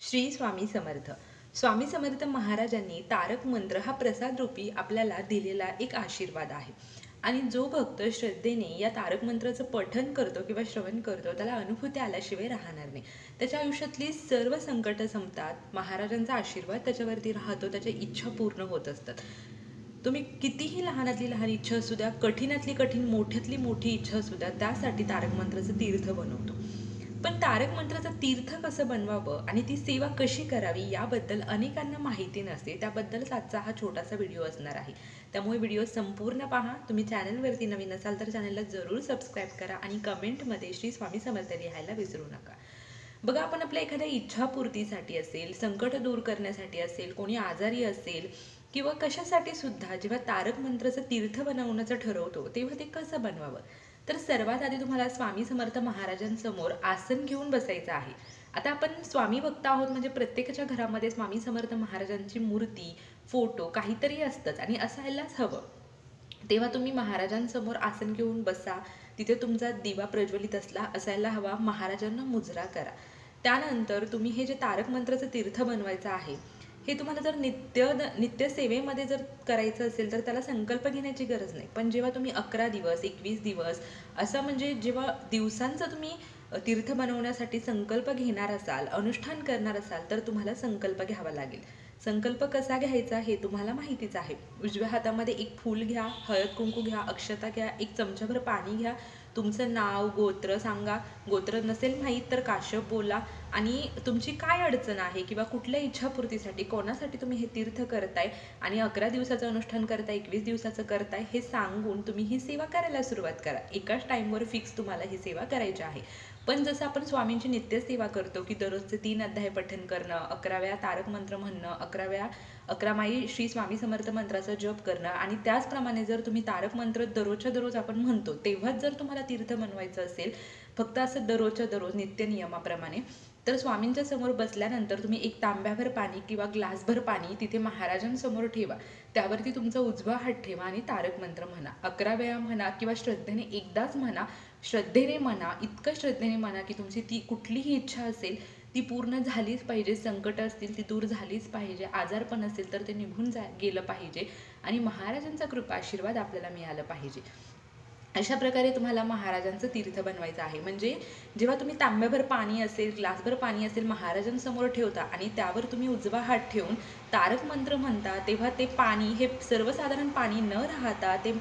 श्री स्वामी समर्थ. स्वामी समर्थ महाराजांनी तारक मंत्र हा प्रसाद रूपी आपल्याला दिलेला एक आशीर्वाद आहे. आणि जो भक्त श्रद्धेने या तारक मंत्राचं पठण करतो किंवा श्रवण करतो त्याला अनुभूती आल्याशिवाय राहणार नाही. त्याच्या आयुष्यातली सर्व संकट संपतात. महाराजांचा आशीर्वाद त्याच्यावरती राहतो. त्याच्या इच्छा पूर्ण होत असतात. तुम्ही कितीही लहानातली लहान इच्छा असू द्या, कठीणातली कठीण, मोठ्यातली मोठी इच्छा असू द्या, त्यासाठी तारक मंत्राचं तीर्थ बनवतो. पण तारक मंत्राचं तीर्थ कसं बनवावं आणि ती सेवा कशी करावी याबद्दल अनेकांना माहिती नसते. त्याबद्दलच आजचा हा छोटासा व्हिडिओ असणार आहे. त्यामुळे व्हिडिओ संपूर्ण पहा. तुम्ही चॅनलवरती नवीन असाल तर चॅनलला जरूर सबस्क्राईब करा आणि कमेंटमध्ये श्री स्वामी समर्थ लिहायला विसरू नका. बघा, आपण आपल्या एखाद्या इच्छापूर्तीसाठी असेल, संकट दूर करण्यासाठी असेल, कोणी आजारी असेल किंवा कशासाठी सुद्धा जेव्हा तारक मंत्राचं तीर्थ बनवण्याचं ठरवतो तेव्हा ते कसं बनवावं. तर सर्वात आधी तुम्हाला स्वामी समर्थ महाराजांसमोर आसन घेऊन बसायचं आहे. आता आपण स्वामी भक्त आहोत म्हणजे प्रत्येकाच्या घरामध्ये स्वामी समर्थ महाराजांची मूर्ती, फोटो काहीतरी असतंच आणि असायलाच हवं. तेव्हा तुम्ही महाराजांसमोर आसन घेऊन बसा. तिथे तुमचा दिवा प्रज्वलित असायला हवा. महाराजांना मुजरा करा. त्यानंतर तुम्ही हे जे तारक मंत्राचं तीर्थ बनवायचं आहे हे तुम्हाला जर नित्य सेवेमध्ये जर करायचं असेल तर त्याला संकल्प घेण्याची गरज नाही. पण जेव्हा तुम्ही 11 दिवस 21 दिवस असं म्हणजे जेव्हा दिवसांचा तुम्ही तीर्थ बनवण्यासाठी संकल्प घेणार असाल, अनुष्ठान करणार असाल तर तुम्हाला संकल्प घ्यावा लागेल. संकल्प कसा घ्यायचा हे तुम्हाला माहितीच आहे. उजव्या हातामध्ये एक फूल घ्या, हळद कुंकू घ्या, अक्षता घ्या, एक चमचाभर पाणी घ्या. तुमचं नाव गोत्र सांगा. गोत्र नसेल माहीत तर काश्यप बोला. आणि तुमची काय अडचण आहे किंवा कुठल्या इच्छापूर्तीसाठी कोणासाठी तुम्ही हे तीर्थ करताय आणि 11 दिवसाचं अनुष्ठान करताय, 21 दिवसाचं करताय हे सांगून तुम्ही ही सेवा करायला सुरुवात करा. एकाच टाईमवर फिक्स तुम्हाला ही सेवा करायची आहे. पण जसं आपण स्वामींची नित्य सेवा करतो की दररोजचे 3 अध्याय पठण करणं, 11 वेळा तारक मंत्र म्हणणं, 11 माळी श्री स्वामी समर्थ मंत्राचा जप करणं आणि त्याचप्रमाणे जर तुम्ही तारक मंत्र दररोजच्या दररोज आपण म्हणतो तेव्हाच जर तुम्हाला तीर्थ बनवायचं असेल फक्त असं दररोजच्या दररोज नित्य नियमाप्रमाणे, तर स्वामींच्या समोर बसल्यानंतर तुम्ही एक तांब्याभर पाणी किंवा ग्लासभर पाणी तिथे महाराजांसमोर ठेवा. त्यावरती तुमचा उजवा हात ठेवा आणि तारक मंत्र म्हणा. 11 वेळा म्हणा किंवा श्रद्धेने एकदाच म्हणा. श्रद्धेने म्हणा, इतकं श्रद्धेने म्हणा की तुमची ती कुठलीही इच्छा असेल ती पूर्ण झालीच पाहिजे. संकट असतील ती दूर झालीच पाहिजे. आजारपण असेल तर ते निघून गेलं पाहिजे आणि महाराजांचा कृपा आशीर्वाद आपल्याला मिळालं पाहिजे. अशा प्रकारे तुम्हाला महाराजांचं तीर्थ बनवायचं आहे. म्हणजे जेव्हा तुम्ही तांब्याभर पाणी असेल, ग्लासभर पाणी असेल महाराजांसमोर ठेवता आणि त्यावर तुम्ही उजवा हात ठेवून तारक मंत्र म्हणता तेव्हा ते पाणी हे सर्वसाधारण पाणी न राहता ते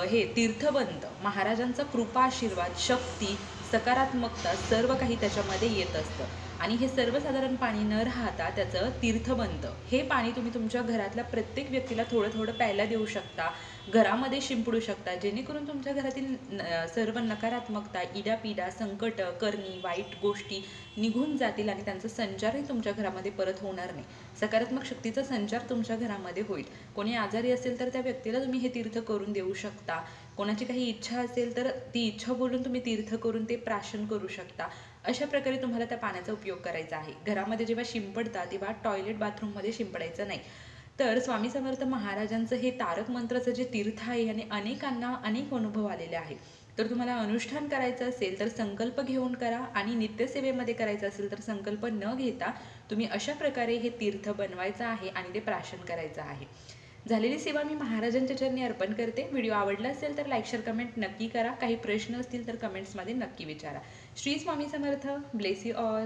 हे तीर्थ बनतं. महाराजांचा कृपा आशीर्वाद, शक्ती, सकारात्मकता सर्व काही त्याच्यामध्ये येत असतं आणि हे सर्वसाधारण पाणी न राहता त्याचं तीर्थ बनतं. हे पाणी तुम्ही तुमच्या घरातल्या प्रत्येक व्यक्तीला थोडं थोडं प्यायला देऊ शकता, घरामध्ये शिंपडू शकता, जेणेकरून तुमच्या घरातील सर्व नकारात्मकता, इडापिडा, संकट, करणी, वाईट गोष्टी निघून जातील आणि त्यांचा संचारही तुमच्या घरामध्ये परत होणार नाही. सकारात्मक शक्तीचा संचार तुमच्या घरामध्ये होईल. कोणी आजारी असेल तर त्या व्यक्तीला तुम्ही हे तीर्थ करून देऊ शकता. कोणाची काही इच्छा असेल तर ती इच्छा बोलून तुम्ही तीर्थ करून ते प्राशन करू शकता. अशा प्रकारे तुम्हाला त्या पाण्याचा उपयोग करायचा आहे. घरामध्ये जेव्हा शिंपडता तेव्हा टॉयलेट बाथरूममध्ये शिंपडायचं नाही. तर स्वामी समर्थ महाराजांचं हे तारक मंत्राचं जे तीर्थ आहे आणि अनेकांना अनेक अनुभव आलेले आहे. तर तुम्हाला अनुष्ठान करायचं असेल तर संकल्प घेऊन करा आणि नित्यसेवेमध्ये करायचं असेल तर संकल्प न घेता तुम्ही अशा प्रकारे हे तीर्थ बनवायचं आहे आणि ते प्राशन करायचं आहे. झालेली सेवा मी महाराजांच्या चरणी अर्पण करते. व्हिडिओ आवडला असेल तर लाईक, शेअर, कमेंट नक्की करा. काही प्रश्न असतील तर कमेंट्समध्ये नक्की विचारा. Shri Swami Samarth. Bless you all.